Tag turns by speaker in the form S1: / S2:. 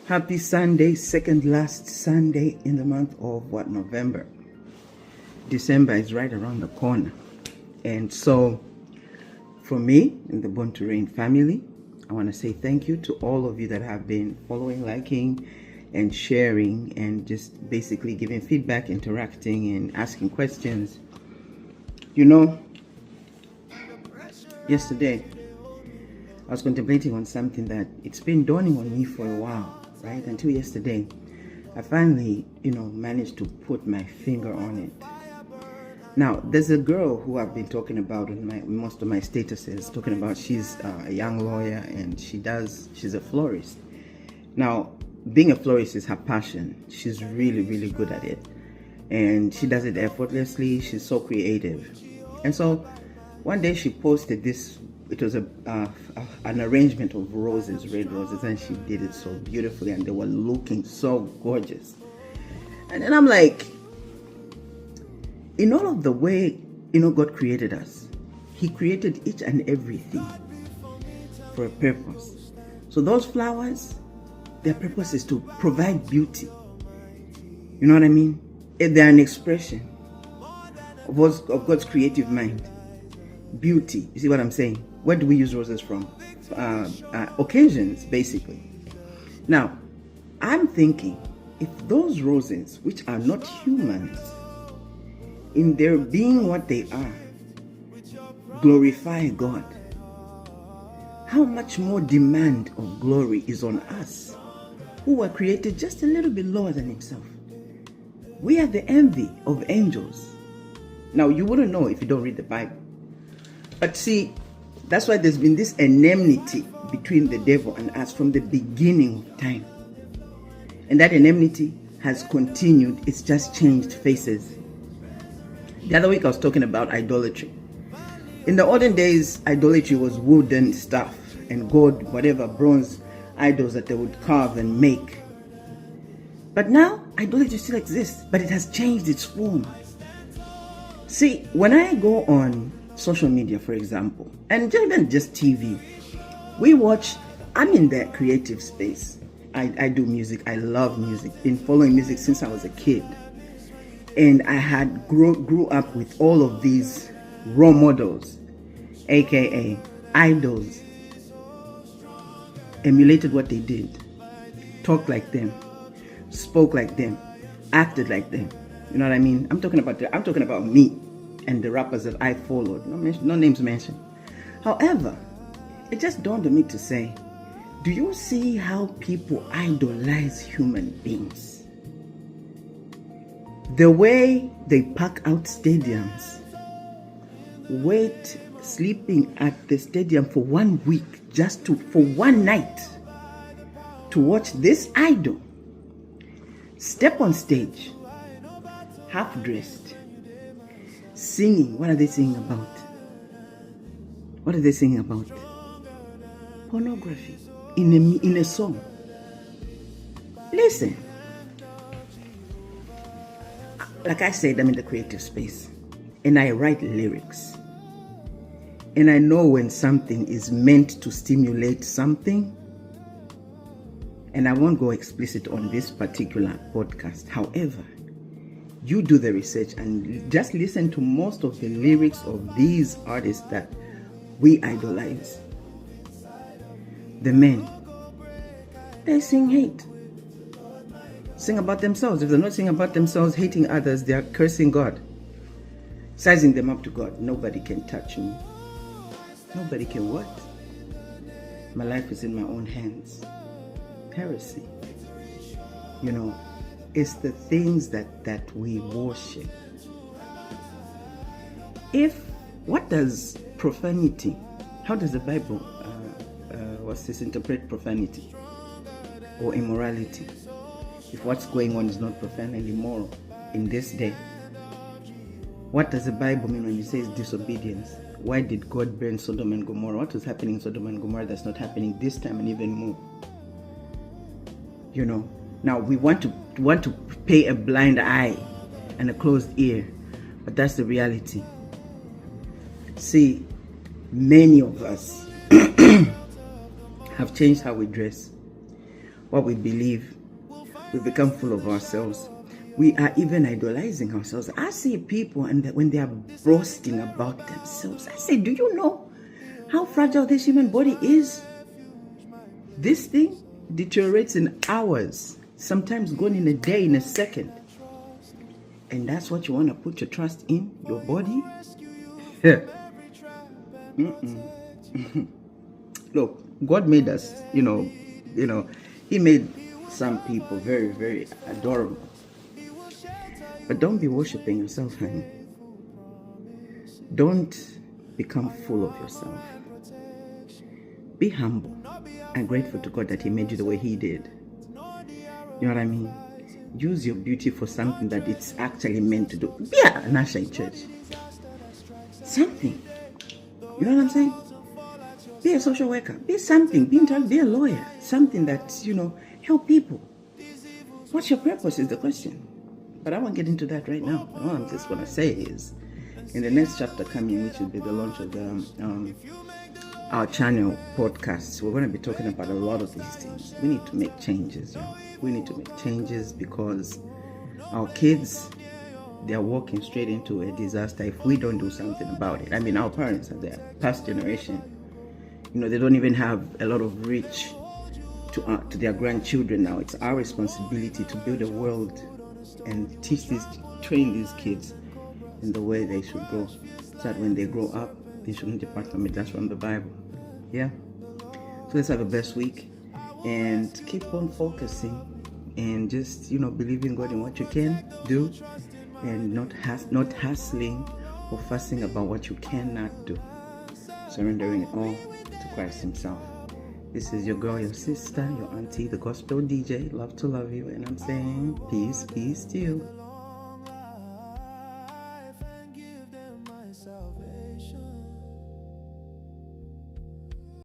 S1: Happy Sunday, second last Sunday in the month of November. December is right around the corner. And so for me and the Born to Reign family, I want to say thank you to all of you that have been following, liking, and sharing, and just basically giving feedback, interacting, and asking questions. You know, yesterday I was contemplating on something that it's been dawning on me for a while, right? Until yesterday, I finally, managed to put my finger on it. Now, there's a girl who I've been talking about in most of my statuses, talking about she's a young lawyer and she's a florist. Now, being a florist is her passion. She's really, really good at it. And she does it effortlessly. She's so creative. And so one day she posted this. It was an arrangement of roses, red roses, and she did it so beautifully, and they were looking so gorgeous. And then I'm like, in all of the way, God created us, He created each and everything for a purpose. So those flowers, their purpose is to provide beauty. You know what I mean? They're an expression of God's creative mind. Beauty. You see what I'm saying? Where do we use roses from? Occasions, basically. Now, I'm thinking, if those roses, which are not humans, in their being what they are, glorify God, how much more demand of glory is on us, who were created just a little bit lower than Himself? We are the envy of angels. Now, you wouldn't know if you don't read the Bible. But see, that's why there's been this enmity between the devil and us from the beginning of time. And that enmity has continued. It's just changed faces. The other week I was talking about idolatry. In the olden days, idolatry was wooden stuff and gold, whatever, bronze idols that they would carve and make. But now, idolatry still exists, but it has changed its form. See, when I go on social media, for example, and even just TV, I'm in that creative space. I do music. I love music. Been following music since I was a kid. And I had grew up with all of these role models, aka idols, emulated what they did, talked like them, spoke like them, acted like them. You know what I mean? I'm talking about me and the rappers that I followed. No names mentioned. However, it just dawned on me to say, do you see how people idolize human beings? The way they pack out stadiums, sleeping at the stadium for 1 week for one night to watch this idol step on stage, half dressed, singing. What are they singing about? What are they singing about? Pornography in a song. Listen. Like I said, I'm in the creative space and I write lyrics. And I know when something is meant to stimulate something. And I won't go explicit on this particular podcast. However, you do the research and just listen to most of the lyrics of these artists that we idolize. The men, they sing hate. Sing about themselves. If they're not singing about themselves, hating others, they are cursing God, sizing them up to God. Nobody can touch me. Nobody can what? My life is in my own hands. Heresy. It's the things that we worship. What does profanity, how does the Bible, interpret profanity or immorality? If what's going on is not profane and immoral in this day, what does the Bible mean when it says disobedience? Why did God burn Sodom and Gomorrah? What was happening in Sodom and Gomorrah that's not happening this time and even more? Now we want to pay a blind eye and a closed ear, but that's the reality. See, many of us have changed how we dress. what we believe. We become full of ourselves. We are even idolizing ourselves. I see people, and when they are boasting about themselves, I say, do you know how fragile this human body is? This thing deteriorates in hours, sometimes gone in a day, in a second. And that's what you want to put your trust in, your body? Look, God made us, He made some people very, very adorable. But don't be worshiping yourself, honey. Don't become full of yourself. Be humble and grateful to God that He made you the way He did. You know what I mean? Use your beauty for something that it's actually meant to do. Be an usher in church. Something. You know what I'm saying? Be a social worker. Be something. Be a lawyer. Something that, help people. What's your purpose is the question. But I won't get into that right now. All I'm just going to say is, in the next chapter coming, which will be the launch of our channel podcasts, we're going to be talking about a lot of these things. We need to make changes, y'all. We need to make changes because our kids, they are walking straight into a disaster if we don't do something about it. I mean, our parents are the past generation. They don't even have a lot of reach to their grandchildren now. It's our responsibility to build a world and train these kids in the way they should go, so that when they grow up, they shouldn't depart from it. That's from the Bible. Yeah. So let's have a best week and keep on focusing and just, believe in God in what you can do and not hustling or fussing about what you cannot do. Surrendering it all to Christ Himself. This is your girl, your sister, your auntie, the gospel DJ. Love to love you. And I'm saying peace, peace to you.